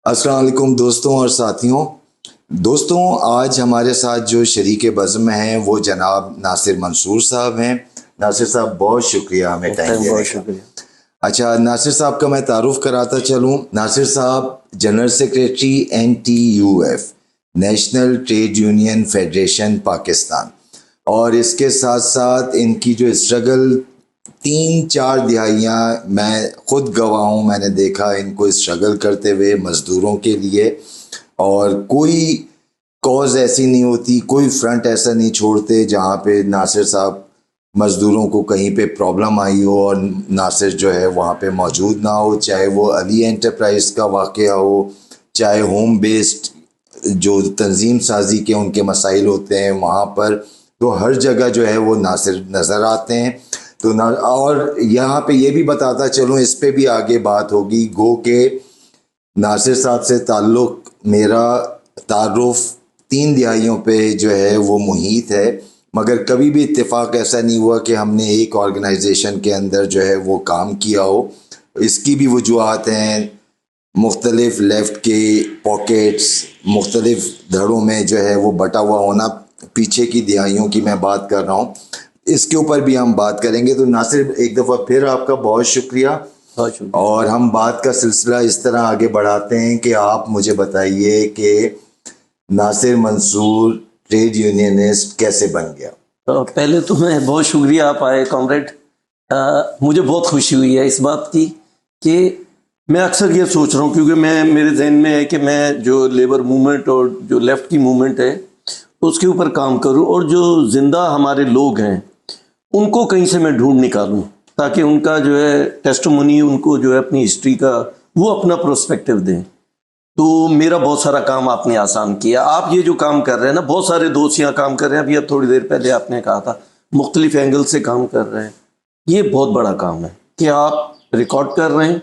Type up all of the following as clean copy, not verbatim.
अस्सलाम वालेकुम दोस्तों और दोस्तों आज हमारे साथ जो शरीक बज़्म हैं वो जनाब नासिर मंसूर साहब हैं। नासिर साहब बहुत शुक्रिया हमें टाइम देने का। अच्छा, नासिर साहब का मैं तारुफ कराता चलूँ। नासिर साहब general secretary NTUF national trade union federation Pakistan, और इसके साथ साथ इनकी जो स्ट्रगल 3-4 दिहाइयाँ मैं खुद गवाह हूँ, मैंने देखा इनको स्ट्रगल करते हुए मज़दूरों के लिए, और कोई कॉज ऐसी नहीं होती, कोई फ्रंट ऐसा नहीं छोड़ते जहाँ पे नासिर साहब मज़दूरों को कहीं पे प्रॉब्लम आई हो और नासिर जो है वहाँ पे मौजूद ना हो। चाहे वो अली एंटरप्राइज का वाक़या हो, चाहे होम बेस्ड जो तंजीम साजी के उनके मसाइल होते हैं वहाँ पर, तो हर जगह जो है वो नासिर नज़र आते हैं। तो और यहाँ पे ये भी बताता चलूँ, इस पे भी आगे बात होगी, गो के नासिर साहब से ताल्लुक़ मेरा तारुफ 3 दिहाइयों पे जो है वो मुहीत है, मगर कभी भी इत्तेफाक ऐसा नहीं हुआ कि हमने एक ऑर्गेनाइजेशन के अंदर जो है वो काम किया हो। इसकी भी वजूहात हैं, मुख्तलिफ लेफ़्ट के पॉकेट्स, मुख्तलिफ धड़ों में जो है वो बटा हुआ होना, पीछे की दिहाइयों की मैं बात कर रहा हूँ, इसके ऊपर भी हम बात करेंगे। तो नासिर एक दफ़ा फिर आपका बहुत शुक्रिया, और हम बात का सिलसिला इस तरह आगे बढ़ाते हैं कि आप मुझे बताइए कि नासिर मंसूर ट्रेड यूनियनिस्ट कैसे बन गया। तो पहले तो मैं बहुत शुक्रिया आप आए कॉमरेड। मुझे बहुत खुशी हुई है इस बात की कि मैं अक्सर ये सोच रहा हूँ, क्योंकि मेरे जहन में है कि मैं जो लेबर मूवमेंट और जो लेफ़्ट की मूवमेंट है उसके ऊपर काम करूँ, और जो ज़िंदा हमारे लोग हैं उनको कहीं से मैं ढूंढ निकालूं, ताकि उनका जो है टेस्टिमोनी, उनको जो है अपनी हिस्ट्री का वो अपना प्रोस्पेक्टिव दें। तो मेरा बहुत सारा काम आपने आसान किया। आप ये जो काम कर रहे हैं ना, बहुत सारे दोस्त यहाँ काम कर रहे हैं, अभी अब थोड़ी देर पहले आपने कहा था मुख्तलिफ एंगल से काम कर रहे हैं। ये बहुत बड़ा काम है कि आप रिकॉर्ड कर रहे हैं,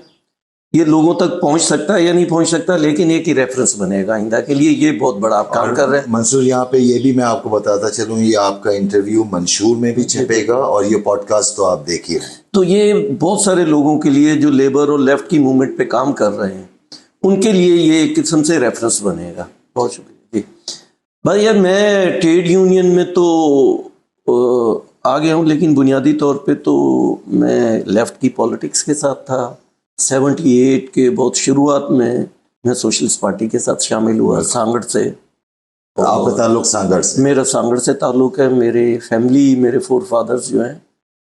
ये लोगों तक पहुंच सकता है या नहीं पहुंच सकता, लेकिन एक ही रेफरेंस बनेगा आइंदा के लिए। ये बहुत बड़ा आप काम कर रहे हैं। मंसूर, यहाँ पे ये भी मैं आपको बताता चलूँ, ये आपका इंटरव्यू मंशूर में भी छपेगा और ये पॉडकास्ट तो आप देख ही रहे हैं। तो ये बहुत सारे लोगों के लिए जो लेबर और लेफ्ट की मूवमेंट पे काम कर रहे हैं, उनके लिए ये एक किस्म से रेफरेंस बनेगा। बहुत शुक्रिया जी भाई। यार मैं ट्रेड यूनियन में तो आ गया हूँ, लेकिन बुनियादी तौर पे तो मैं लेफ्ट की पॉलिटिक्स के साथ था। 78 के बहुत शुरुआत में मैं सोशलिस्ट पार्टी के साथ शामिल हुआ, सांगड़ से। आपका ताल्लुक सांगड़ से? मेरा सांगड़ से ताल्लुक है। मेरे फैमिली, मेरे 4 फादर्स जो हैं,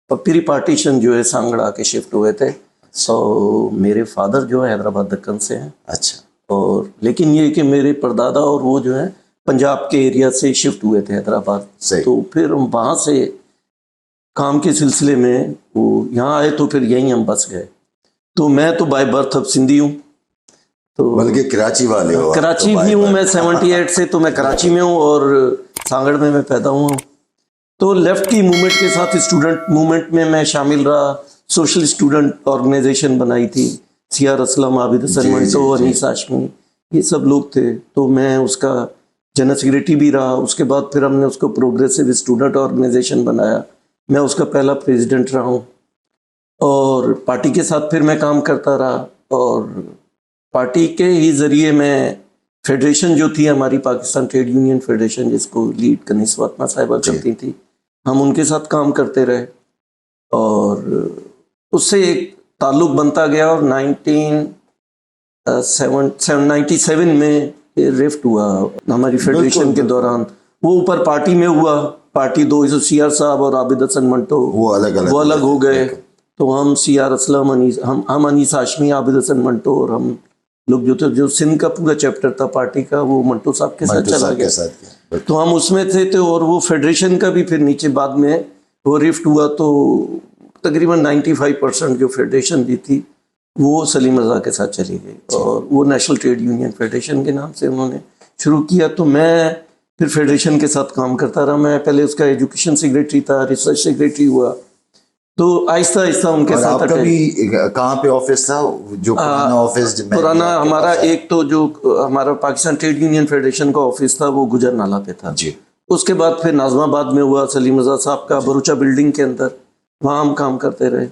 और प्री पार्टीशन जो है सांगड़ आके शिफ्ट हुए थे। सो मेरे फादर जो है हैदराबाद दक्कन से हैं। अच्छा। और लेकिन ये कि मेरे परदादा और वो जो है पंजाब के एरिया से शिफ्ट हुए थे हैदराबाद। तो फिर हम वहाँ से काम के सिलसिले में वो यहाँ आए, तो फिर यहीं हम बस गए। तो मैं तो बाय बर्थ अब सिंधी हूँ, तो बल्कि कराची वाले हो? कराची भी हूँ मैं 78 से, तो मैं कराची में हूँ और सांगड़ में मैं पैदा हुआ हूँ। तो लेफ्ट की मूवमेंट के साथ स्टूडेंट मूवमेंट में मैं शामिल रहा। सोशल स्टूडेंट ऑर्गेनाइजेशन बनाई थी, CR असलम, आबिद हसन मंटो, अनीस हाशमी, ये सब लोग थे। तो मैं उसका जनरल सेक्रेटरी भी रहा। उसके बाद फिर हमने उसको प्रोग्रेसिव स्टूडेंट ऑर्गेनाइजेशन बनाया, मैं उसका पहला प्रेसिडेंट रहा हूँ। और पार्टी के साथ फिर मैं काम करता रहा, और पार्टी के ही ज़रिए मैं फेडरेशन जो थी हमारी, पाकिस्तान ट्रेड यूनियन फेडरेशन, जिसको लीड कनीस फातिमा साहिबा करती थी, हम उनके साथ काम करते रहे, और उससे एक ताल्लुक़ बनता गया। और 1997 में रिफ्ट हुआ हमारी फेडरेशन के दौरान। वो ऊपर पार्टी में हुआ, पार्टी 2 CR साहब और आबिद हसन मंटो वो अलग हो गए। तो हम CR असलम, हम अनीस हाशमी, आबिद हसन मंटो और हम लोग जो थे, जो सिंध का पूरा चैप्टर था पार्टी का, वो मंटो साहब के साथ चला गया। तो हम उसमें थे। और वो फेडरेशन का भी फिर नीचे बाद में वो रिफ्ट हुआ, तो तकरीबन 95% जो फेडरेशन दी थी वो सलीम रज़ा के साथ चली गई, और वो नेशनल ट्रेड यूनियन फेडरेशन के नाम से उन्होंने शुरू किया। तो मैं फिर फेडरेशन के साथ काम करता रहा। मैं पहले उसका एजुकेशन सेक्रेटरी था, रिसर्च सेक्रेटरी हुआ, तो आहिस्ता आहिस्ता उनके साथ। आपका भी कहाँ पे ऑफिस था? जो पुराना ऑफिस? पुराना हमारा एक तो जो हमारा पाकिस्तान ट्रेड यूनियन फेडरेशन का ऑफिस था वो गुजर नाला पे था जी। उसके बाद फिर नाज़माबाद में हुआ, सलीम रज़ा साहब का बरूचा बिल्डिंग के अंदर, वहाँ हम काम करते रहे।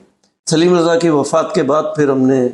सलीम रज़ा की वफ़ात के बाद फिर हमने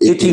80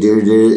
1.5